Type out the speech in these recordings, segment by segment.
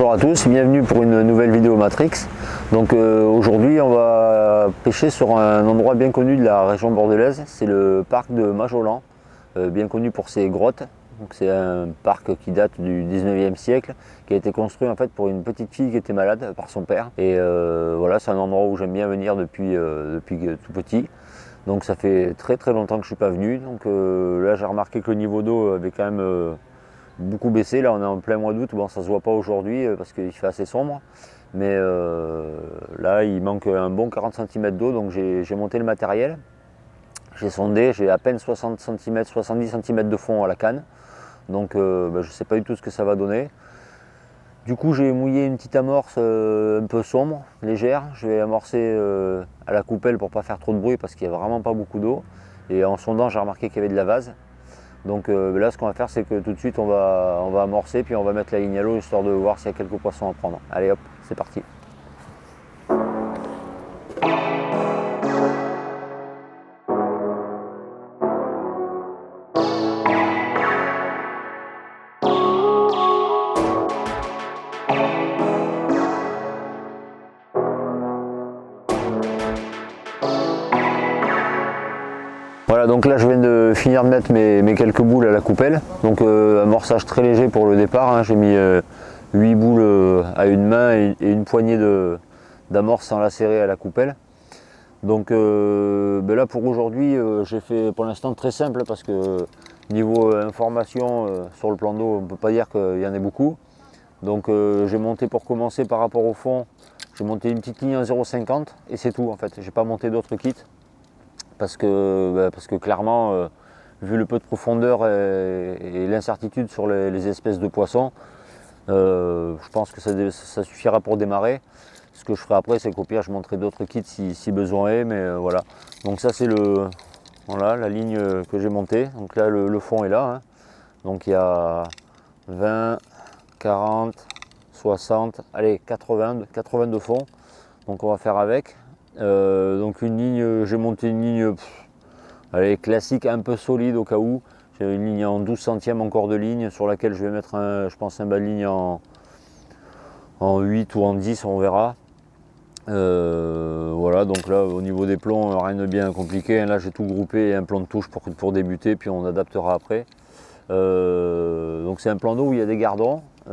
Bonjour à tous, bienvenue pour une nouvelle vidéo Matrix. Donc aujourd'hui on va pêcher sur un endroit bien connu de la région bordelaise, c'est le parc de Majolan, bien connu pour ses grottes. C'est un parc qui date du 19e siècle, qui a été construit en fait pour une petite fille qui était malade par son père. Et voilà, c'est un endroit où j'aime bien venir depuis tout petit. Donc ça fait très longtemps que je ne suis pas venu. Donc là j'ai remarqué que le niveau d'eau avait quand même beaucoup baissé. Là on est en plein mois d'août, bon ça se voit pas aujourd'hui parce qu'il fait assez sombre. Mais là il manque un bon 40 cm d'eau, donc j'ai monté le matériel. J'ai sondé, j'ai à peine 60 cm, 70 cm de fond à la canne. Donc je ne sais pas du tout ce que ça va donner. Du coup j'ai mouillé une petite amorce un peu sombre, légère. Je vais amorcer à la coupelle pour ne pas faire trop de bruit parce qu'il n'y a vraiment pas beaucoup d'eau. Et en sondant j'ai remarqué qu'il y avait de la vase. Donc là ce qu'on va faire c'est que tout de suite on va amorcer puis on va mettre la ligne à l'eau histoire de voir s'il y a quelques poissons à prendre. Allez hop, c'est parti. Voilà, donc là je viens de finir de mettre mes quelques boules à la coupelle. Donc amorçage très léger pour le départ, hein. J'ai mis 8 boules à une main et une poignée d'amorce sans la serrer à la coupelle. Donc là pour aujourd'hui j'ai fait pour l'instant très simple parce que niveau information sur le plan d'eau on ne peut pas dire qu'il y en ait beaucoup. Donc j'ai monté pour commencer par rapport au fond, j'ai monté une petite ligne en 0,50 et c'est tout en fait, j'ai pas monté d'autres kits. Parce que clairement, vu le peu de profondeur et l'incertitude sur les espèces de poissons, je pense que ça suffira pour démarrer. Ce que je ferai après, c'est qu'au pire, je monterai d'autres kits si besoin est, mais voilà. Donc ça, c'est voilà, la ligne que j'ai montée. Donc là, le fond est là, hein. Donc il y a 20, 40, 60, allez, 80 de fond. Donc on va faire avec. Donc une ligne, j'ai monté une ligne allez, classique, un peu solide au cas où. J'ai une ligne en 12 centièmes encore de ligne sur laquelle je vais mettre je pense un bas de ligne en 8 ou en 10, on verra. Voilà, donc là au niveau des plombs, rien de bien compliqué. Là j'ai tout groupé, un plan de touche pour débuter, puis on adaptera après. Donc c'est un plan d'eau où il y a des gardons, il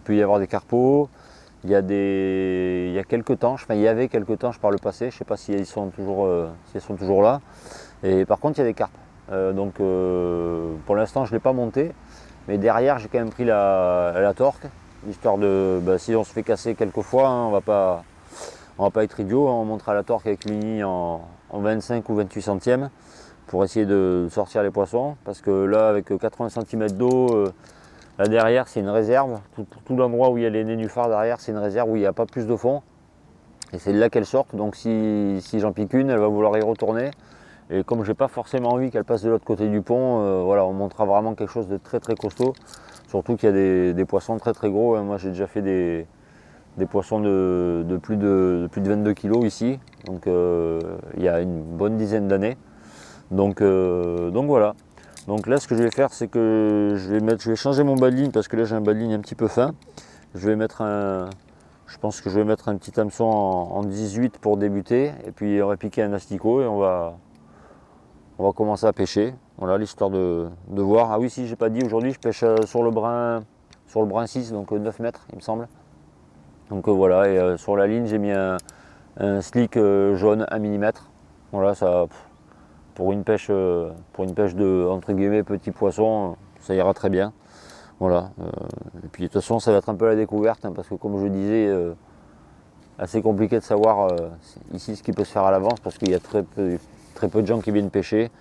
peut y avoir des carpos. Il y a quelques tanches, enfin il y avait quelques tanches par le passé, je ne sais pas si elles sont toujours là. Et par contre il y a des carpes. Donc pour l'instant je ne l'ai pas monté, mais derrière j'ai quand même pris la torque, histoire de, si on se fait casser quelques fois, hein, on va pas être idiot, hein, on montera la torque avec une ligne en 25 ou 28 centièmes pour essayer de sortir les poissons, parce que là avec 80 cm d'eau, là derrière c'est une réserve, tout l'endroit où il y a les nénuphars derrière c'est une réserve où il n'y a pas plus de fond. Et c'est de là qu'elle sortent, donc si j'en pique une, elle va vouloir y retourner. Et comme j'ai pas forcément envie qu'elle passe de l'autre côté du pont, voilà, on montrera vraiment quelque chose de très costaud. Surtout qu'il y a des poissons très gros, hein. Moi j'ai déjà fait des poissons de plus de 22 kg ici, donc il y a une bonne dizaine d'années. Donc voilà. Donc là ce que je vais faire c'est que je vais changer mon bas de ligne parce que là j'ai un bas de ligne un petit peu fin. Je pense que je vais mettre un petit hameçon en 18 pour débuter et puis on va piquer un asticot et on va commencer à pêcher. Voilà l'histoire de voir. Ah oui si j'ai pas dit, aujourd'hui je pêche sur le brin 6, donc 9 mètres il me semble. Donc voilà, et sur la ligne j'ai mis un slick jaune 1 mm. Voilà, ça pour une pêche de entre guillemets petit poisson, ça ira très bien. Voilà. Et puis de toute façon ça va être un peu la découverte, hein, parce que comme je disais, assez compliqué de savoir ici ce qui peut se faire à l'avance parce qu'il y a très peu de gens qui viennent pêcher.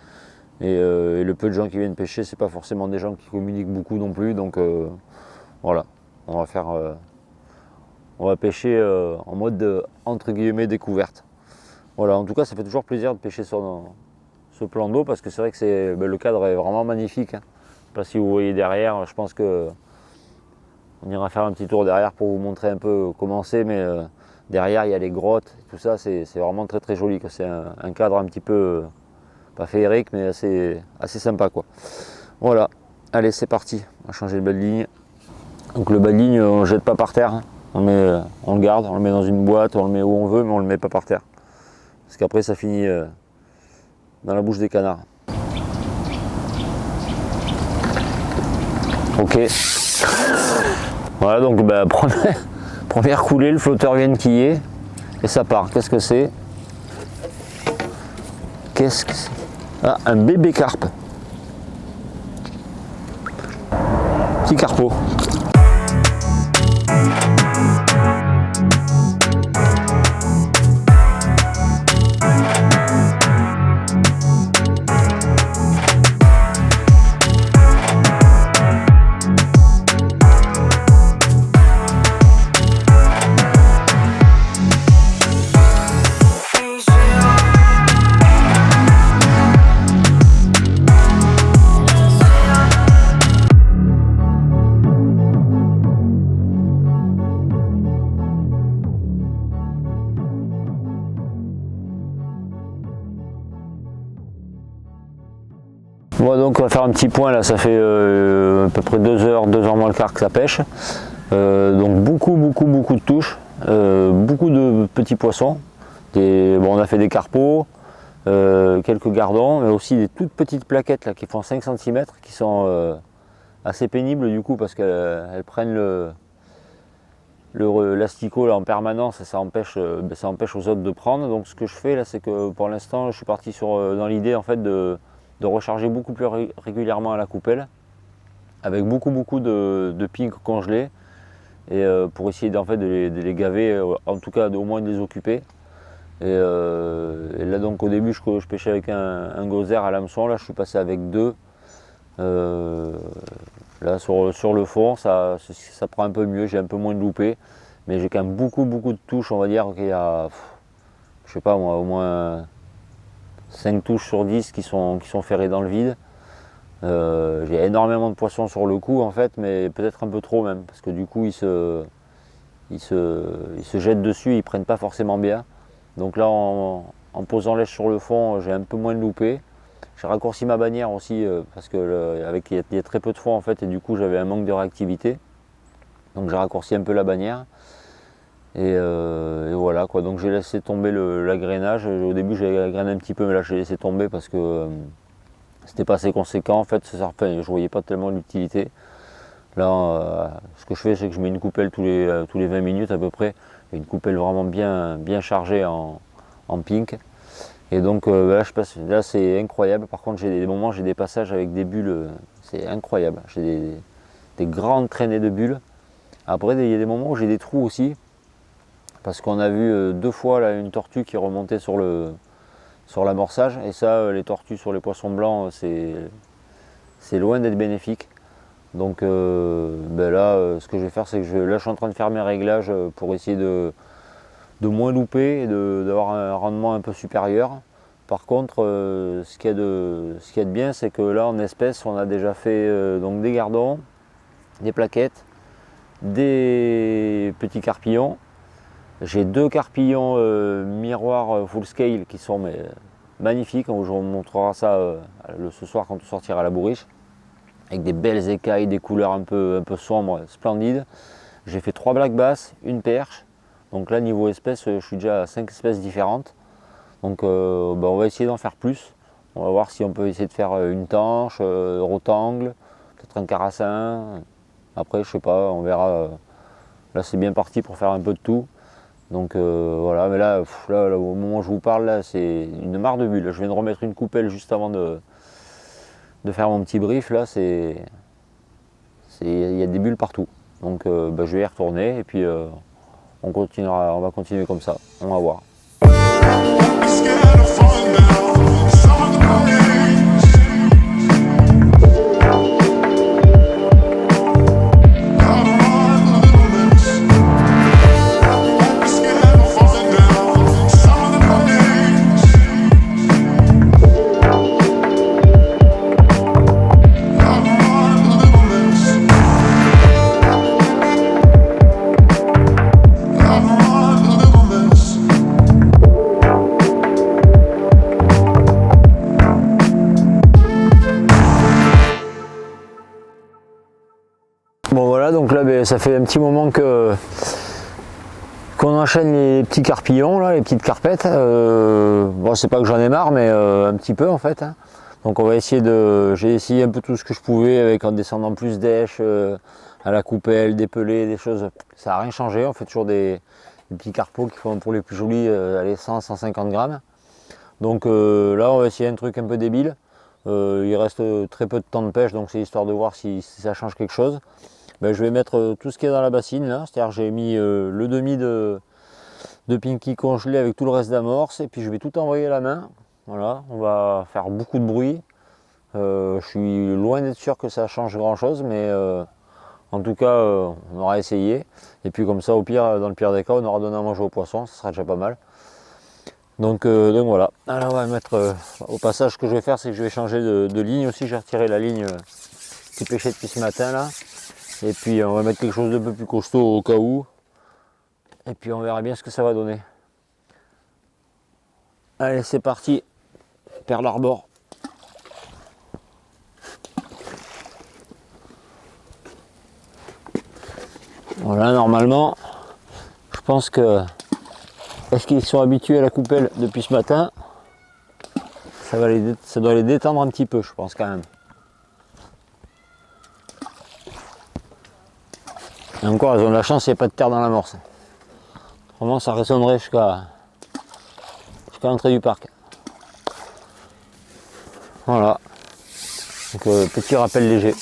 Et le peu de gens qui viennent pêcher, c'est pas forcément des gens qui communiquent beaucoup non plus. Donc voilà, on va pêcher en mode entre guillemets découverte. Voilà, en tout cas ça fait toujours plaisir de pêcher sur ce plan d'eau parce que c'est vrai que le cadre est vraiment magnifique, hein. Je ne sais pas si vous voyez derrière, je pense que on ira faire un petit tour derrière pour vous montrer un peu comment c'est, mais derrière il y a les grottes, tout ça, c'est vraiment très joli. C'est un cadre un petit peu, pas féerique, mais assez sympa quoi. Voilà, allez c'est parti, on va changer de belle ligne. Donc le bas de ligne, on ne le jette pas par terre, on le garde, on le met dans une boîte, on le met où on veut, mais on ne le met pas par terre. Parce qu'après ça finit dans la bouche des canards. Ok. Voilà, donc première coulée, le flotteur vient de quiller et ça part. Qu'est-ce que c'est? Qu'est-ce que c'est? Ah, un bébé carpe. Petit carpeau. Bon, donc on va faire un petit point là, ça fait à peu près 2 heures moins le quart que ça pêche. Donc beaucoup de touches, beaucoup de petits poissons. Bon, on a fait des carpeaux, quelques gardons, mais aussi des toutes petites plaquettes là, qui font 5 cm, qui sont assez pénibles du coup parce qu'elles prennent l'asticot en permanence et ça empêche aux autres de prendre. Donc ce que je fais là, c'est que pour l'instant je suis parti dans l'idée en fait de recharger beaucoup plus régulièrement à la coupelle avec beaucoup de pink congelés et pour essayer en fait, de les gaver, en tout cas au moins de les occuper. Et là donc au début je pêchais avec un gozer à l'hameçon, là je suis passé avec 2. Là sur le fond ça prend un peu mieux, j'ai un peu moins de loupés, mais j'ai quand même beaucoup de touches. On va dire qu'il y a, je sais pas moi, au moins 5 touches sur 10 qui sont ferrées dans le vide. J'ai énormément de poissons sur le coup en fait, mais peut-être un peu trop même, parce que du coup ils se jettent dessus, ils prennent pas forcément bien. Donc là en posant l'èche sur le fond, j'ai un peu moins de loupés. J'ai raccourci ma bannière aussi parce que il y a très peu de fond en fait, et du coup j'avais un manque de réactivité. Donc j'ai raccourci un peu la bannière. Et voilà quoi, donc j'ai laissé tomber l'agrainage. Au début j'ai agrainé un petit peu, mais là j'ai laissé tomber parce que c'était pas assez conséquent en fait, je voyais pas tellement l'utilité. Là ce que je fais, c'est que je mets une coupelle tous les 20 minutes à peu près, et une coupelle vraiment bien chargée en pink. Et donc là c'est incroyable. Par contre j'ai des moments, j'ai des passages avec des bulles, c'est incroyable, j'ai des grandes traînées de bulles. Après il y a des moments où j'ai des trous aussi, parce qu'on a vu 2 fois là, une tortue qui remontait sur l'amorçage, et ça les tortues sur les poissons blancs c'est loin d'être bénéfique. Donc là ce que je vais faire, c'est que là je suis en train de faire mes réglages pour essayer de moins louper et d'avoir un rendement un peu supérieur. Par contre ce qu'il y a de bien, c'est que là en espèces on a déjà fait donc des gardons, des plaquettes, des petits carpillons. J'ai 2 carpillons miroir full scale qui sont magnifiques. Je vous montrera ça ce soir quand on sortira à la bourriche, avec des belles écailles, des couleurs un peu sombres, splendides. J'ai fait 3 black bass, une perche. Donc là niveau espèces, je suis déjà à 5 espèces différentes. Donc on va essayer d'en faire plus. On va voir si on peut essayer de faire une tanche, rotangle, peut-être un carassin. Après je sais pas, on verra. Là c'est bien parti pour faire un peu de tout. Donc voilà, mais là, au moment où je vous parle, là c'est une mare de bulles. Je viens de remettre une coupelle juste avant de faire mon petit brief. Là il y a des bulles partout. Donc je vais y retourner et puis on va continuer comme ça. On va voir. Bon voilà, donc là ben, ça fait un petit moment qu'on enchaîne les petits carpillons, là, les petites carpettes. Bon, c'est pas que j'en ai marre, mais un petit peu en fait. Hein. Donc on va essayer j'ai essayé un peu tout ce que je pouvais avec en descendant plus d'èches, à la coupelle, des pelés, des choses. Ça n'a rien changé, on fait toujours des petits carpeaux qui font pour les plus jolis, allez, 100-150 grammes. Donc là on va essayer un truc un peu débile. Il reste très peu de temps de pêche, donc c'est histoire de voir si ça change quelque chose. Ben, je vais mettre tout ce qui est dans la bassine là, c'est-à-dire j'ai mis le demi de pinky congelé avec tout le reste d'amorce et puis je vais tout envoyer à la main. Voilà, on va faire beaucoup de bruit. Je suis loin d'être sûr que ça change grand chose, mais en tout cas on aura essayé. Et puis comme ça au pire, dans le pire des cas, on aura donné à manger aux poissons, ça sera déjà pas mal. Donc voilà. Alors on va mettre au passage, ce que je vais faire, c'est que je vais changer de ligne aussi. J'ai retiré la ligne qui pêchait depuis ce matin là. Et puis on va mettre quelque chose de peu plus costaud au cas où. Et puis on verra bien ce que ça va donner. Allez, c'est parti. Pearl Harbor. Voilà, normalement, je pense que parce qu'ils sont habitués à la coupelle depuis ce matin, ça doit les détendre un petit peu, je pense quand même. Et encore, ils ont de la chance, il n'y a pas de terre dans l'amorce. Vraiment, ça résonnerait jusqu'à l'entrée du parc. Voilà. Donc, petit rappel léger.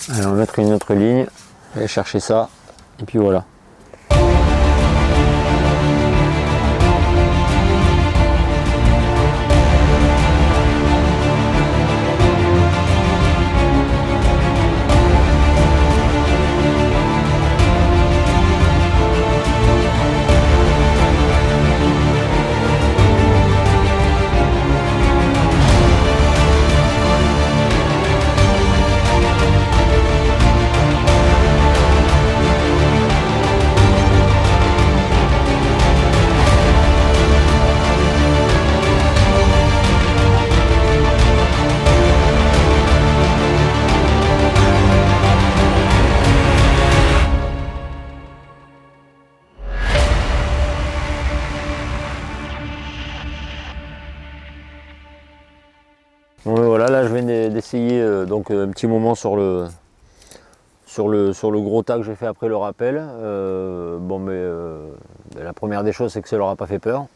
Allez, on va mettre une autre ligne, aller chercher ça, et puis voilà. Bon, voilà, là je viens d'essayer donc un petit moment sur le gros tas que j'ai fait après le rappel. La première des choses, c'est que ça leur a pas fait peur.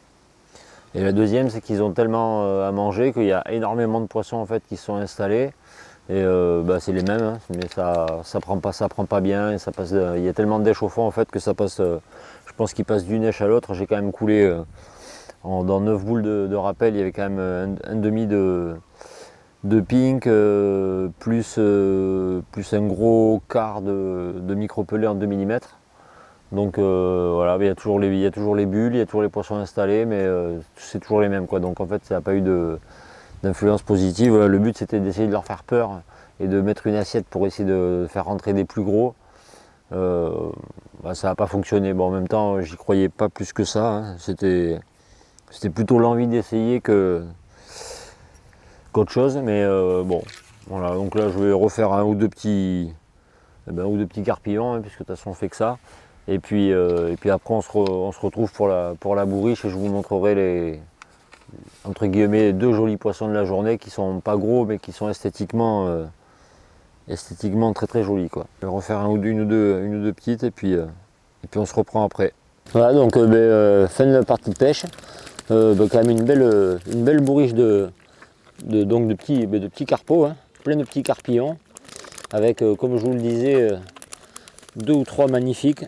Et la deuxième, c'est qu'ils ont tellement à manger qu'il y a énormément de poissons en fait qui se sont installés. Et c'est les mêmes, hein, mais ça prend pas bien. Et ça passe, il y a tellement d'échauffants en fait que ça passe. Je pense qu'ils passent d'une èche à l'autre. J'ai quand même coulé dans 9 boules de rappel. Il y avait quand même un demi de pink, plus un gros quart de micro-pelé en 2 mm. Donc voilà, il y a toujours les bulles, il y a toujours les poissons installés, mais c'est toujours les mêmes, quoi. Donc en fait, ça n'a pas eu d'influence positive. Voilà, le but, c'était d'essayer de leur faire peur et de mettre une assiette pour essayer de faire rentrer des plus gros. Ça n'a pas fonctionné. Bon, en même temps, j'y croyais pas plus que ça. Hein. C'était plutôt l'envie d'essayer qu'autre chose, mais bon, voilà. Donc là, je vais refaire un ou deux petits carpillons, hein, puisque de toute façon, on fait que ça. Et puis après, on se retrouve pour la bourriche et je vous montrerai les, entre guillemets, 2 jolis poissons de la journée qui sont pas gros, mais qui sont esthétiquement très très jolis, quoi. Je vais refaire une ou deux petites et puis on se reprend après. Voilà, donc fin de la partie de pêche. Quand même une belle bourriche de petits carpeaux, hein, plein de petits carpillons, avec, comme je vous le disais, 2 ou 3 magnifiques,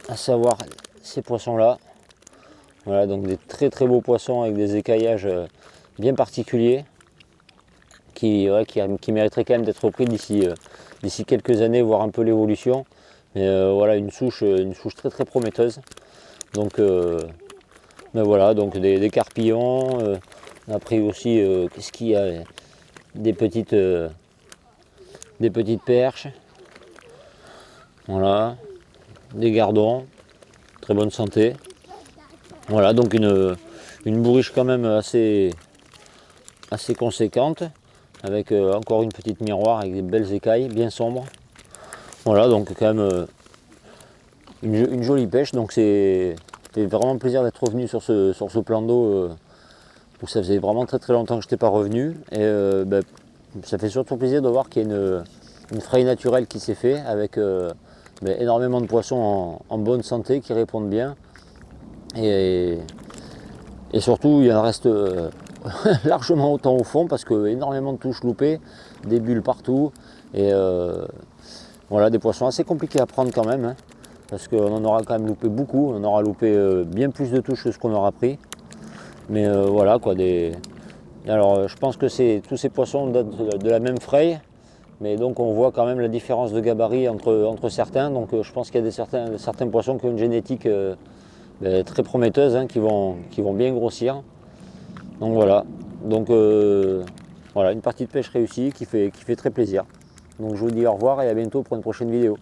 à savoir ces poissons-là. Voilà, donc des très très beaux poissons avec des écaillages bien particuliers, qui mériteraient quand même d'être repris d'ici quelques années, voir un peu l'évolution. Mais voilà, une souche très très prometteuse. Donc voilà, donc des carpillons. On a pris aussi, qu'est-ce qu'il y a, des petites perches, voilà, des gardons, très bonne santé. Voilà, donc une bourriche quand même assez conséquente. avec encore une petite miroir avec des belles écailles bien sombres. Voilà, donc quand même une jolie pêche. Donc c'est vraiment plaisir d'être revenu sur ce plan d'eau où ça faisait vraiment très longtemps que je n'étais pas revenu. Et ça fait surtout plaisir de voir qu'il y a une fraye naturelle qui s'est fait avec énormément de poissons en bonne santé qui répondent bien. Et surtout, il en reste largement autant au fond parce que énormément de touches loupées, des bulles partout. Et voilà, des poissons assez compliqués à prendre quand même, hein, parce qu'on en aura quand même loupé beaucoup. On aura loupé bien plus de touches que ce qu'on aura pris. Mais voilà quoi. Alors je pense que tous ces poissons datent de la même fraye. Mais donc on voit quand même la différence de gabarit entre certains. Donc je pense qu'il y a certains poissons qui ont une génétique très prometteuse, hein, qui vont bien grossir. Donc voilà. Donc voilà, une partie de pêche réussie qui fait très plaisir. Donc je vous dis au revoir et à bientôt pour une prochaine vidéo.